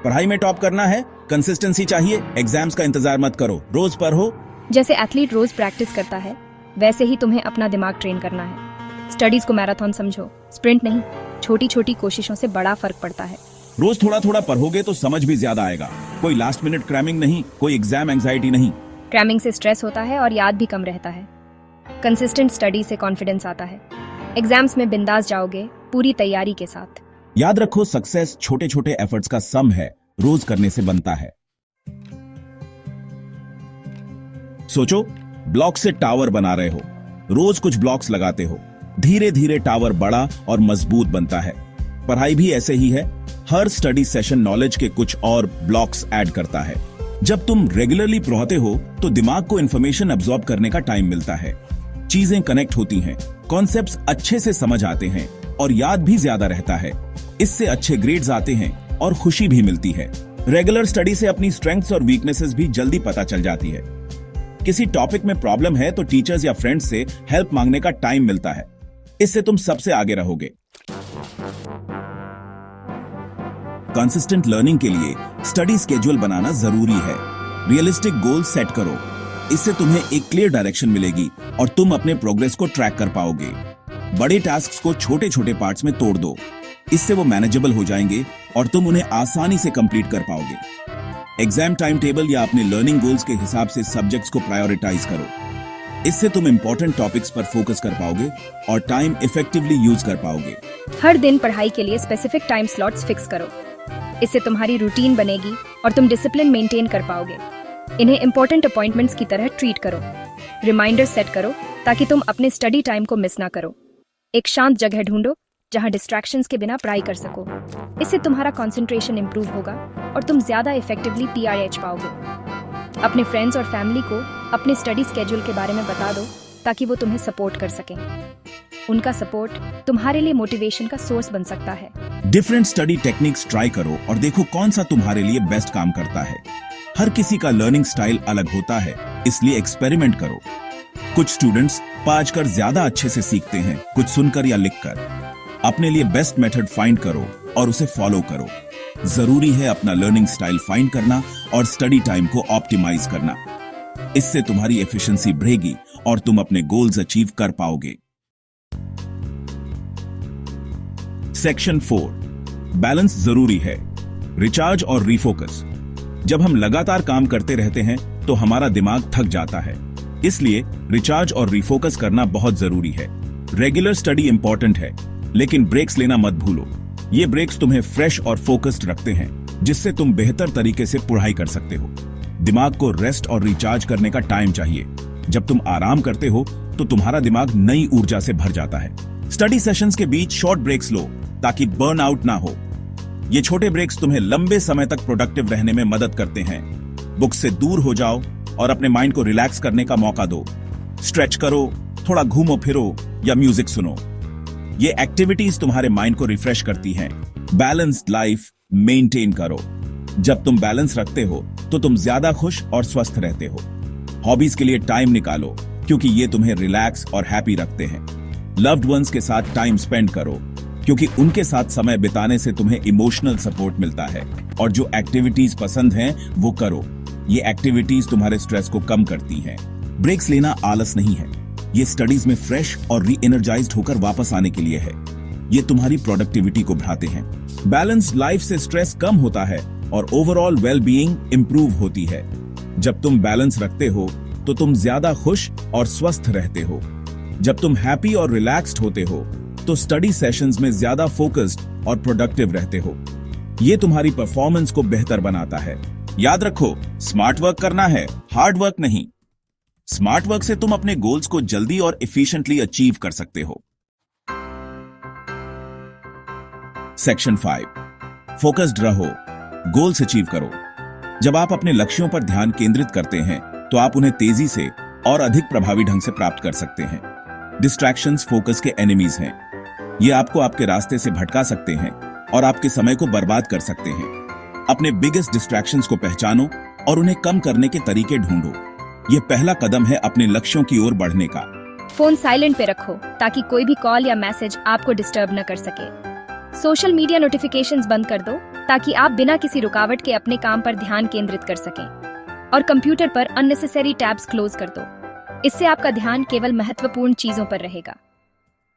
पढ़ाई में टॉप करना है, कंसिस्टेंसी चाहिए, एग्जाम्स का इंतजार मत करो, रोज पढ़ो। जैसे एथलीट रोज प्रैक्टिस करता है, वैसे ही तुम्हें अपना दिमाग ट्रेन करना है। स्टडीज को मैराथन समझो, स्प्रिंट नहीं। छोटी छोटी कोशिशों से बड़ा फर्क पड़ता है। रोज थोड़ा थोड़ा पढ़ोगे तो समझ भी ज्यादा आएगा। कोई लास्ट मिनट क्रैमिंग नहीं, कोई एग्जाम एंजाइटी नहीं। क्रैमिंग से स्ट्रेस होता है और याद भी कम रहता है। कंसिस्टेंट स्टडी से कॉन्फिडेंस आता है। एग्जाम्स में बिंदास जाओगे, पूरी तैयारी के साथ। याद रखो, सक्सेस छोटे छोटे एफर्ट्स का सम है, रोज करने से बनता है। सोचो, ब्लॉक से टावर बना रहे हो, रोज कुछ ब्लॉक्स लगाते हो, धीरे धीरे टावर बड़ा और मजबूत बनता है। पढ़ाई भी ऐसे ही है, हर स्टडी सेशन नॉलेज के कुछ और ब्लॉक्स ऐड करता है। जब तुम रेगुलरली पढ़ते हो तो दिमाग को इंफॉर्मेशन अब्सॉर्ब करने का टाइम मिलता है, चीजें कनेक्ट होती हैं, कॉन्सेप्ट्स अच्छे से समझ आते हैं और याद भी ज्यादा रहता है। इससे अच्छे ग्रेड्स आते हैं और खुशी भी मिलती है। रेगुलर स्टडी से अपनी स्ट्रेंथ्स और वीकनेसेस भी जल्दी पता चल जाती है। किसी टॉपिक में प्रॉब्लम है तो टीचर्स या फ्रेंड्स से हेल्प मांगने का टाइम मिलता है। इससे तुम सबसे आगे रहोगे। कंसिस्टेंट लर्निंग के लिए स्टडी स्केड्यूल बनाना जरूरी है। रियलिस्टिक गोल सेट करो, इससे तुम्हें एक क्लियर डायरेक्शन मिलेगी और तुम अपने प्रोग्रेस को ट्रैक कर पाओगे। बड़े टास्क्स को छोटे छोटे पार्ट्स में तोड़ दो, इससे वो मैनेजेबल हो जाएंगे और तुम उन्हें आसानी से कंप्लीट कर पाओगे। एग्जाम टाइम टेबल या अपने लर्निंग गोल्स के हिसाब से सब्जेक्ट्स को प्रायोरिटाइज करो, इससे तुम इंपॉर्टेंट टॉपिक्स पर फोकस कर पाओगे और टाइम इफेक्टिवली यूज कर पाओगे। हर दिन पढ़ाई के लिए स्पेसिफिक टाइम स्लॉट्स फिक्स करो, इससे तुम्हारी रूटीन बनेगी और तुम डिसिप्लिन मेंटेन कर पाओगे। इन्हें इंपॉर्टेंट अपॉइंटमेंट्स की तरह ट्रीट करो। रिमाइंडर सेट करो ताकि तुम अपने स्टडी टाइम को मिस ना करो। एक शांत जगह ढूंढो जहां डिस्ट्रैक्शंस के बिना पढ़ाई कर सको। इससे तुम्हारा कंसंट्रेशन इंप्रूव होगा और तुम ज्यादा इफेक्टिवली पीआरएच पाओगे। अपने फ्रेंड्स और फैमिली को अपने स्टडी स्केड्यूल के बारे में बता दो ताकि वो तुम्हें सपोर्ट कर सकें। उनका सपोर्ट तुम्हारे लिए मोटिवेशन का सोर्स बन सकता है। डिफरेंट स्टडी टेक्निक्स ट्राई करो और देखो कौन सा तुम्हारे लिए बेस्ट काम करता है। हर किसी का लर्निंग स्टाइल अलग होता है, इसलिए एक्सपेरिमेंट करो। कुछ स्टूडेंट्स पढ़कर ज्यादा अच्छे से सीखते हैं, कुछ सुनकर या लिखकर। अपने लिए बेस्ट मेथड फाइंड करो और उसे फॉलो करो। जरूरी है अपना लर्निंग स्टाइल फाइंड करना और स्टडी टाइम को ऑप्टिमाइज करना। इससे तुम्हारी एफिशिएंसी बढ़ेगी और तुम अपने गोल्स अचीव कर पाओगे। सेक्शन 4, बैलेंस जरूरी है। रिचार्ज और रिफोकस। जब हम लगातार काम करते रहते हैं तो हमारा दिमाग थक जाता है, इसलिए रिचार्ज और रिफोकस करना बहुत जरूरी है। रेगुलर स्टडी इंपॉर्टेंट है, लेकिन ब्रेक्स लेना मत भूलो। ये ब्रेक्स तुम्हें फ्रेश और फोकस्ड रखते हैं, जिससे तुम बेहतर तरीके से पढ़ाई कर सकते हो। दिमाग को रेस्ट और रिचार्ज करने का टाइम चाहिए। जब तुम आराम करते हो तो तुम्हारा दिमाग नई ऊर्जा से भर जाता है। स्टडी सेशंस के बीच शॉर्ट ब्रेक्स लो ताकि बर्न आउट ना हो। ये छोटे ब्रेक्स तुम्हें लंबे समय तक प्रोडक्टिव रहने में मदद करते हैं। बुक से दूर हो जाओ और अपने माइंड को रिलैक्स करने का मौका दो। स्ट्रेच करो, थोड़ा घूमो फिरो या म्यूजिक सुनो। ये एक्टिविटीज तुम्हारे माइंड को रिफ्रेश करती हैं। बैलेंस्ड लाइफ मेंटेन करो। जब तुम बैलेंस रखते हो तो तुम ज्यादा खुश और स्वस्थ रहते हो। हॉबीज के लिए टाइम निकालो, क्योंकि ये तुम्हें रिलैक्स और हैप्पी रखते हैं। लव्ड वंस के साथ टाइम स्पेंड करो, क्योंकि उनके साथ समय बिताने से तुम्हें इमोशनल सपोर्ट मिलता है। और जो एक्टिविटीज पसंद हैं वो करो। ये एक्टिविटीज तुम्हारे स्ट्रेस को कम करती हैं। ब्रेक्स लेना आलस नहीं है, ये स्टडीज में फ्रेश और री एनर्जाइज्ड होकर वापस आने के लिए है। ये तुम्हारी प्रोडक्टिविटी को बढ़ाते हैं। बैलेंस्ड लाइफ से स्ट्रेस कम होता है और ओवरऑल वेल बीइंग इंप्रूव होती है। जब तुम बैलेंस रखते हो तो तुम ज्यादा खुश और स्वस्थ रहते हो। जब तुम हैप्पी और रिलैक्स्ड होते हो तो स्टडी सेशंस में ज्यादा फोकस्ड और प्रोडक्टिव रहते हो। ये तुम्हारी परफॉर्मेंस को बेहतर बनाता है। याद रखो, स्मार्ट वर्क करना है, हार्ड वर्क नहीं। स्मार्ट वर्क से तुम अपने गोल्स को जल्दी और एफिशिएंटली अचीव कर सकते हो। सेक्शन 5, फोकस्ड रहो, गोल्स अचीव करो। जब आप अपने लक्ष्यों पर ध्यान केंद्रित करते हैं तो आप उन्हें तेजी से और अधिक प्रभावी ढंग से प्राप्त कर सकते हैं। डिस्ट्रैक्शंस फोकस के एनिमीज हैं। ये आपको आपके रास्ते से भटका सकते हैं और आपके समय को बर्बाद कर सकते हैं। अपने बिगेस्ट डिस्ट्रैक्शंस को पहचानो और उन्हें कम करने के तरीके ढूंढो। ये पहला कदम है अपने लक्ष्यों की ओर बढ़ने का। फोन साइलेंट पे रखो ताकि कोई भी कॉल या मैसेज आपको डिस्टर्ब न कर सके। सोशल मीडिया नोटिफिकेशंस बंद कर दो ताकि आप बिना किसी रुकावट के अपने काम पर ध्यान केंद्रित कर सकें। और कंप्यूटर पर अननेसेसरी टैब्स क्लोज कर दो। इससे आपका ध्यान केवल महत्वपूर्ण चीजों पर रहेगा।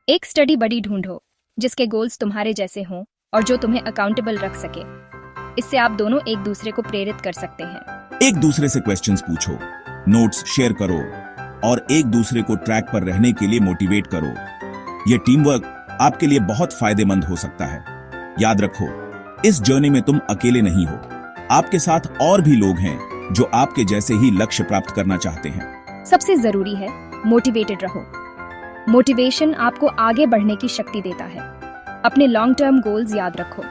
एक स्टडी बडी ढूंढो जिसके गोल्स तुम्हारे जैसे हों और जो तुम्हें अकाउंटेबल रख सके। इससे आप दोनों एक दूसरे को प्रेरित कर सकते हैं। एक दूसरे से क्वेश्चंस पूछो, नोट्स शेयर करो और एक दूसरे को ट्रैक पर रहने के लिए मोटिवेट करो। यह टीम वर्क आपके लिए बहुत फायदेमंद हो सकता है। याद रखो, इस जर्नी में तुम अकेले नहीं हो। आपके साथ और भी लोग हैं जो आपके जैसे ही लक्ष्य प्राप्त करना चाहते हैं। सबसे जरूरी है मोटिवेटेड रहो। मोटिवेशन आपको आगे बढ़ने की शक्ति देता है। अपने लॉन्ग टर्म गोल्स याद रखो,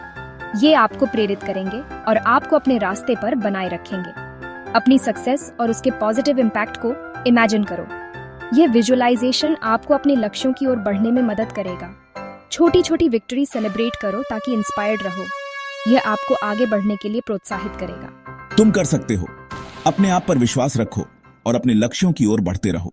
ये आपको प्रेरित करेंगे और आपको अपने रास्ते पर बनाए रखेंगे। अपनी सक्सेस और उसके पॉजिटिव इम्पैक्ट को इमेजिन करो। यह विजुअलाइजेशन आपको अपने लक्ष्यों की ओर बढ़ने में मदद करेगा। छोटी छोटी विक्ट्री सेलिब्रेट करो ताकि इंस्पायर्ड रहो। यह आपको आगे बढ़ने के लिए प्रोत्साहित करेगा। तुम कर सकते हो। अपने आप पर विश्वास रखो और अपने लक्ष्यों की ओर बढ़ते रहो।